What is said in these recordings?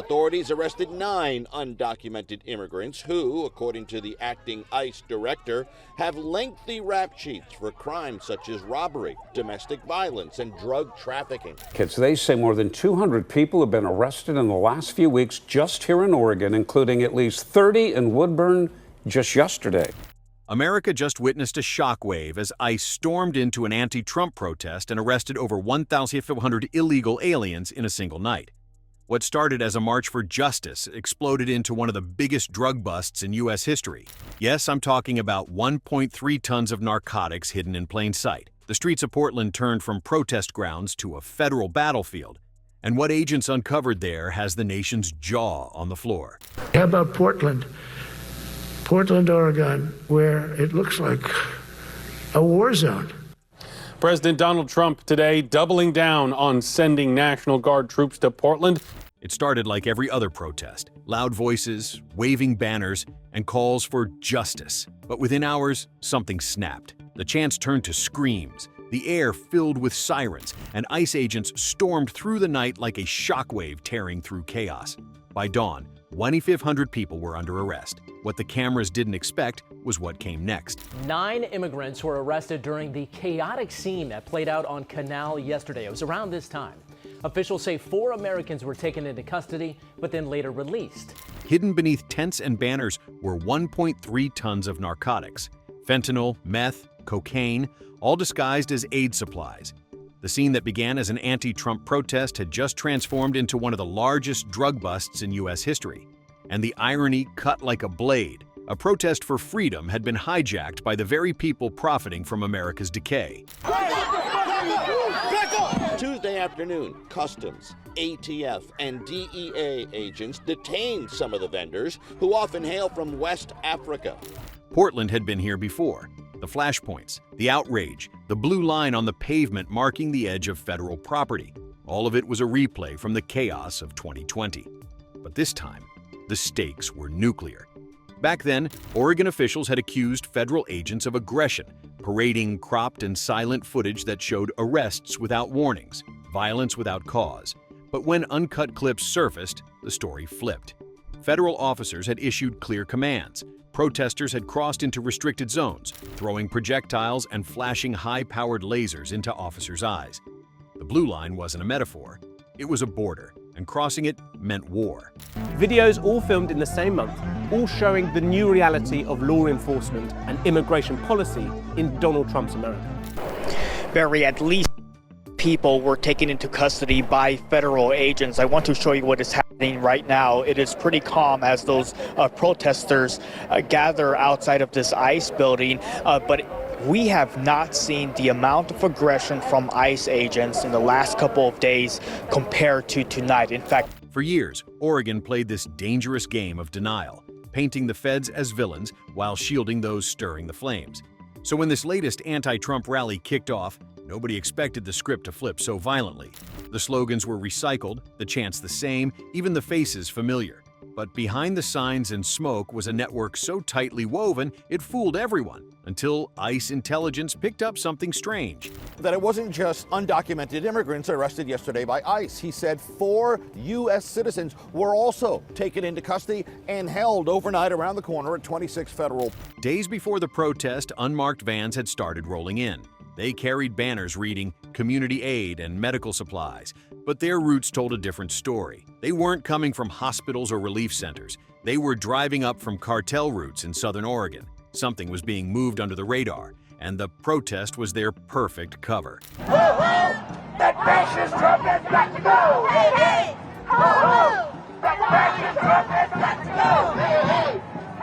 Authorities arrested 9 undocumented immigrants who, according to the acting ICE director, have lengthy rap sheets for crimes such as robbery, domestic violence, and drug trafficking. They say more than 200 people have been arrested in the last few weeks just here in Oregon, including at least 30 in Woodburn just yesterday. America just witnessed a shockwave as ICE stormed into an anti-Trump protest and arrested over 1,500 illegal aliens in a single night. What started as a march for justice exploded into one of the biggest drug busts in U.S. history. Yes, I'm talking about 1.3 tons of narcotics hidden in plain sight. The streets of Portland turned from protest grounds to a federal battlefield, and what agents uncovered there has the nation's jaw on the floor. How about Portland, Oregon, where it looks like a war zone? President Donald Trump today doubling down on sending National Guard troops to Portland. It started like every other protest, loud voices, waving banners, and calls for justice. But within hours, something snapped. The chants turned to screams, the air filled with sirens, and ICE agents stormed through the night like a shockwave tearing through chaos. By dawn, 2,500 people were under arrest. What the cameras didn't expect was what came next. 9 immigrants were arrested during the chaotic scene that played out on Canal yesterday. It was around this time. Officials say 4 Americans were taken into custody, but then later released. Hidden beneath tents and banners were 1.3 tons of narcotics. Fentanyl, meth, cocaine, all disguised as aid supplies. The scene that began as an anti-Trump protest had just transformed into one of the largest drug busts in U.S. history. And the irony cut like a blade. A protest for freedom had been hijacked by the very people profiting from America's decay. Tuesday afternoon, Customs, ATF, and DEA agents detained some of the vendors who often hail from West Africa. Portland had been here before. The flashpoints, the outrage, the blue line on the pavement marking the edge of federal property. All of it was a replay from the chaos of 2020. But this time, the stakes were nuclear. Back then, Oregon officials had accused federal agents of aggression, parading cropped and silent footage that showed arrests without warnings, violence without cause. But when uncut clips surfaced, the story flipped. Federal officers had issued clear commands. Protesters had crossed into restricted zones, throwing projectiles and flashing high-powered lasers into officers' eyes. The blue line wasn't a metaphor. It was a border, and crossing it meant war. Videos all filmed in the same month, all showing the new reality of law enforcement and immigration policy in Donald Trump's America. Barry, at least people were taken into custody by federal agents. I want to show you what is happening right now. It is pretty calm as those protesters gather outside of this ICE building, but we have not seen the amount of aggression from ICE agents in the last couple of days compared to tonight. In fact, for years, Oregon played this dangerous game of denial, painting the feds as villains while shielding those stirring the flames. So when this latest anti-Trump rally kicked off, nobody expected the script to flip so violently. The slogans were recycled, the chants the same, even the faces familiar. But behind the signs and smoke was a network so tightly woven it fooled everyone, until ICE intelligence picked up something strange. That it wasn't just undocumented immigrants arrested yesterday by ICE. He said 4 U.S. citizens were also taken into custody and held overnight around the corner at 26 Federal. Days before the protest, unmarked vans had started rolling in. They carried banners reading community aid and medical supplies, but their routes told a different story. They weren't coming from hospitals or relief centers. They were driving up from cartel routes in southern Oregon. Something was being moved under the radar, and the protest was their perfect cover. Ho, ho! That fascist Trump has got to go! Hey, hey! Ho, ho! That fascist Trump has got to go! Hey, hey!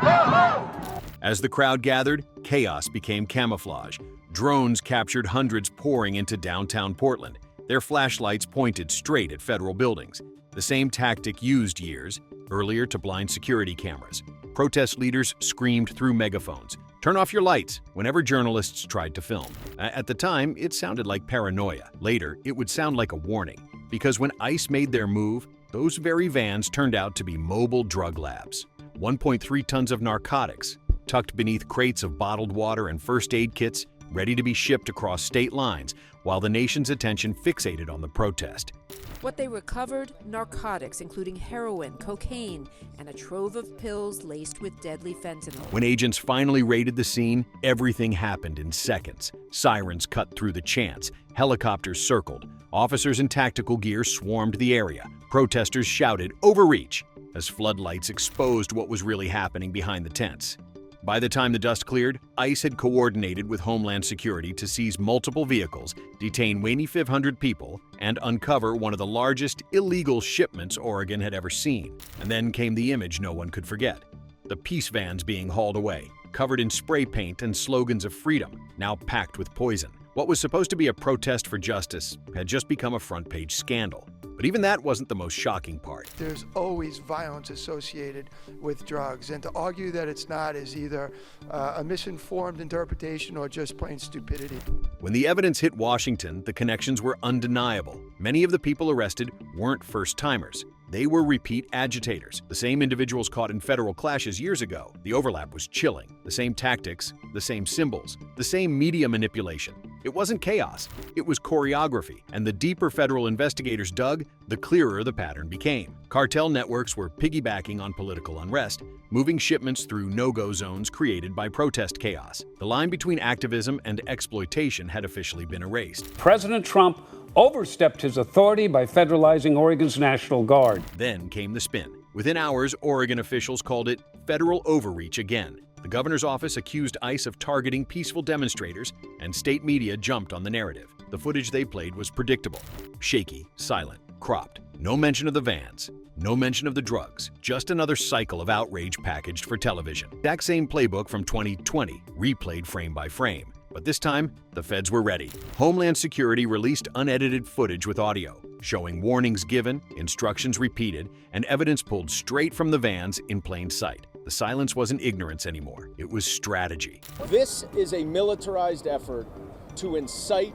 Ho, ho! As the crowd gathered, chaos became camouflage. Drones captured hundreds pouring into downtown Portland. Their flashlights pointed straight at federal buildings. The same tactic used years earlier to blind security cameras. Protest leaders screamed through megaphones, "Turn off your lights," whenever journalists tried to film. At the time, it sounded like paranoia. Later, it would sound like a warning, because when ICE made their move, those very vans turned out to be mobile drug labs. 1.3 tons of narcotics, tucked beneath crates of bottled water and first aid kits, ready to be shipped across state lines, while the nation's attention fixated on the protest. What they recovered? Narcotics, including heroin, cocaine, and a trove of pills laced with deadly fentanyl. When agents finally raided the scene, everything happened in seconds. Sirens cut through the chants, helicopters circled, officers in tactical gear swarmed the area, protesters shouted, "Overreach!" as floodlights exposed what was really happening behind the tents. By the time the dust cleared, ICE had coordinated with Homeland Security to seize multiple vehicles, detain 2,500 people, and uncover one of the largest illegal shipments Oregon had ever seen. And then came the image no one could forget: the peace vans being hauled away, covered in spray paint and slogans of freedom, now packed with poison. What was supposed to be a protest for justice had just become a front-page scandal. But even that wasn't the most shocking part. There's always violence associated with drugs, and to argue that it's not is either a misinformed interpretation or just plain stupidity. When the evidence hit Washington, the connections were undeniable. Many of the people arrested weren't first-timers. They were repeat agitators, the same individuals caught in federal clashes years ago. The overlap was chilling. The same tactics, the same symbols, the same media manipulation. It wasn't chaos, it was choreography, and the deeper federal investigators dug, the clearer the pattern became. Cartel networks were piggybacking on political unrest, moving shipments through no-go zones created by protest chaos. The line between activism and exploitation had officially been erased. President Trump overstepped his authority by federalizing Oregon's National Guard. Then came the spin. Within hours, Oregon officials called it federal overreach again. The governor's office accused ICE of targeting peaceful demonstrators, and state media jumped on the narrative. The footage they played was predictable: shaky, silent, cropped. No mention of the vans, no mention of the drugs, just another cycle of outrage packaged for television. That same playbook from 2020, replayed frame by frame. But this time, the feds were ready. Homeland Security released unedited footage with audio, showing warnings given, instructions repeated, and evidence pulled straight from the vans in plain sight. The silence wasn't ignorance anymore, it was strategy. This is a militarized effort to incite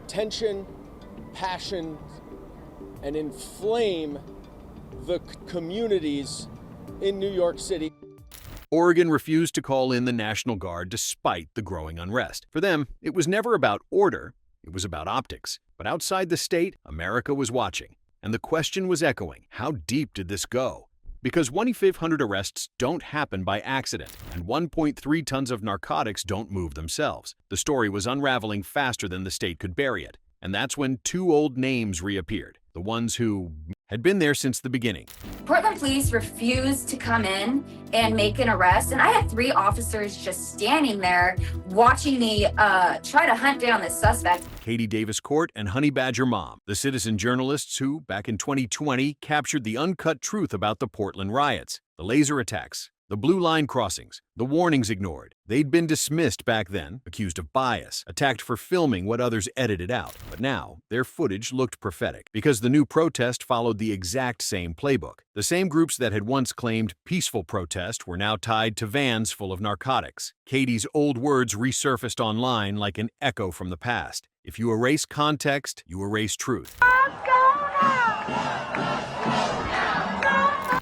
tension, passion, and inflame the communities in New York City. Oregon refused to call in the National Guard despite the growing unrest. For them, it was never about order, it was about optics. But outside the state, America was watching. And the question was echoing: how deep did this go? Because 2,500 arrests don't happen by accident, and 1.3 tons of narcotics don't move themselves. The story was unraveling faster than the state could bury it. And that's when two old names reappeared, the ones who had been there since the beginning. Portland police refused to come in and make an arrest, and I had 3 officers just standing there watching me try to hunt down this suspect. Katie Davis Court and Honey Badger Mom, the citizen journalists who, back in 2020, captured the uncut truth about the Portland riots, the laser attacks, the blue line crossings, the warnings ignored. They'd been dismissed back then, accused of bias, attacked for filming what others edited out. But now, their footage looked prophetic, because the new protest followed the exact same playbook. The same groups that had once claimed peaceful protest were now tied to vans full of narcotics. Katie's old words resurfaced online like an echo from the past. If you erase context, you erase truth.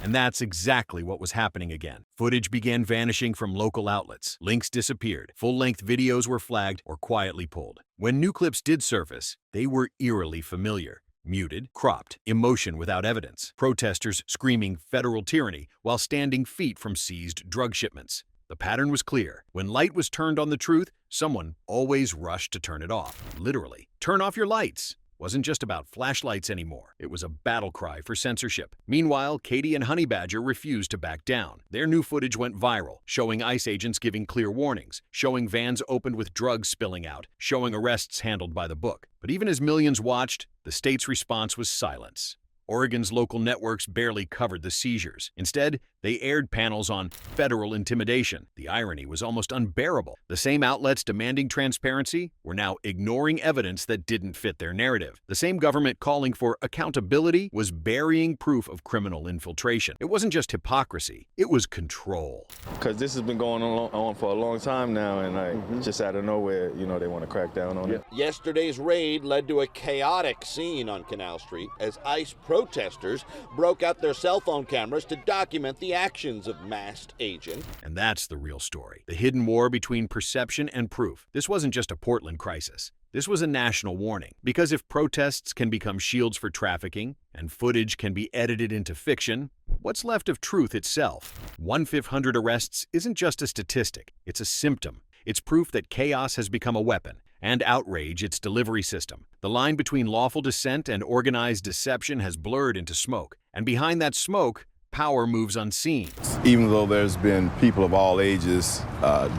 And that's exactly what was happening again. Footage began vanishing from local outlets. Links disappeared. Full-length videos were flagged or quietly pulled. When new clips did surface, they were eerily familiar. Muted, cropped, emotion without evidence. Protesters screaming federal tyranny while standing feet from seized drug shipments. The pattern was clear. When light was turned on the truth, someone always rushed to turn it off. Literally. Turn off your lights. Wasn't just about flashlights anymore. It was a battle cry for censorship. Meanwhile, Katie and Honey Badger refused to back down. Their new footage went viral, showing ICE agents giving clear warnings, showing vans opened with drugs spilling out, showing arrests handled by the book. But even as millions watched, the state's response was silence. Oregon's local networks barely covered the seizures. Instead, they aired panels on federal intimidation. The irony was almost unbearable. The same outlets demanding transparency were now ignoring evidence that didn't fit their narrative. The same government calling for accountability was burying proof of criminal infiltration. It wasn't just hypocrisy, it was control. Because this has been going on for a long time now, and just out of nowhere, they want to crack down on it. Yesterday's raid led to a chaotic scene on Canal Street as ICE protesters protesters broke out their cell phone cameras to document the actions of masked agents. And that's the real story. The hidden war between perception and proof. This wasn't just a Portland crisis. This was a national warning. Because if protests can become shields for trafficking, and footage can be edited into fiction, what's left of truth itself? 1,500 arrests isn't just a statistic, it's a symptom. It's proof that chaos has become a weapon, and outrage its delivery system. The line between lawful dissent and organized deception has blurred into smoke, and behind that smoke, power moves unseen. Even though there's been people of all ages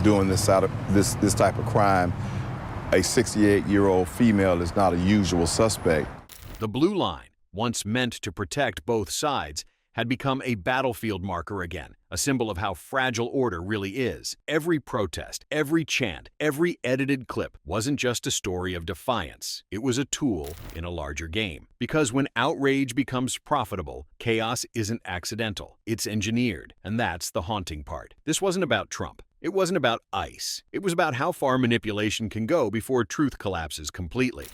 doing this type of crime, a 68-year-old female is not a usual suspect. The blue line, once meant to protect both sides, had become a battlefield marker again, a symbol of how fragile order really is. Every protest, every chant, every edited clip wasn't just a story of defiance. It was a tool in a larger game. Because when outrage becomes profitable, chaos isn't accidental. It's engineered, and that's the haunting part. This wasn't about Trump. It wasn't about ICE. It was about how far manipulation can go before truth collapses completely.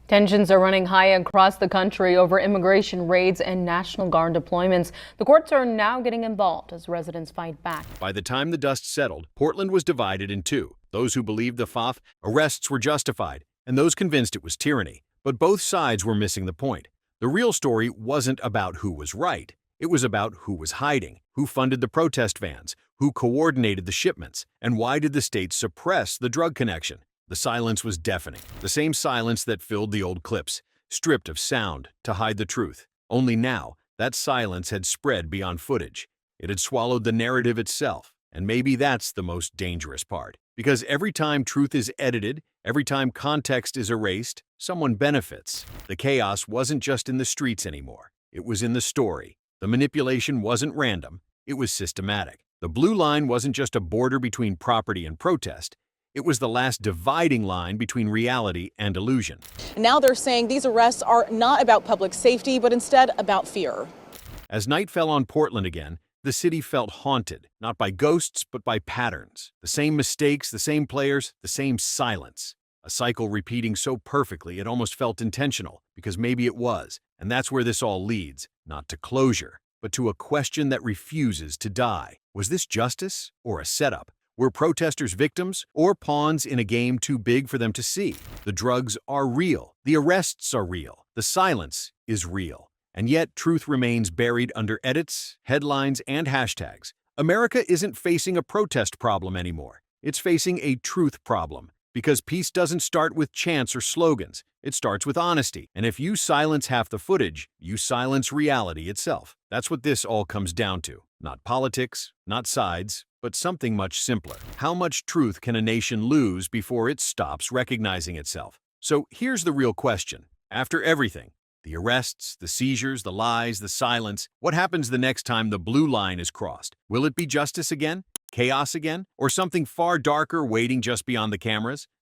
Tensions are running high across the country over immigration raids and National Guard deployments. The courts are now getting involved as residents fight back. By the time the dust settled, Portland was divided in two. Those who believed the FAF arrests were justified, and those convinced it was tyranny. But both sides were missing the point. The real story wasn't about who was right. It was about who was hiding, who funded the protest vans, who coordinated the shipments, and why did the state suppress the drug connection? The silence was deafening, the same silence that filled the old clips, stripped of sound to hide the truth. Only now, that silence had spread beyond footage. It had swallowed the narrative itself, and maybe that's the most dangerous part. Because every time truth is edited, every time context is erased, someone benefits. The chaos wasn't just in the streets anymore. It was in the story. The manipulation wasn't random. It was systematic. The blue line wasn't just a border between property and protest. It was the last dividing line between reality and illusion. Now they're saying these arrests are not about public safety, but instead about fear. As night fell on Portland again, the city felt haunted, not by ghosts, but by patterns. The same mistakes, the same players, the same silence. A cycle repeating so perfectly it almost felt intentional, because maybe it was. And that's where this all leads, not to closure, but to a question that refuses to die. Was this justice or a setup? Were protesters victims or pawns in a game too big for them to see? The drugs are real. The arrests are real. The silence is real. And yet, truth remains buried under edits, headlines, and hashtags. America isn't facing a protest problem anymore. It's facing a truth problem. Because peace doesn't start with chants or slogans. It starts with honesty. And if you silence half the footage, you silence reality itself. That's what this all comes down to. Not politics, not sides, but something much simpler. How much truth can a nation lose before it stops recognizing itself? So here's the real question. After everything, the arrests, the seizures, the lies, the silence, what happens the next time the blue line is crossed? Will it be justice again? Chaos again? Or something far darker waiting just beyond the cameras?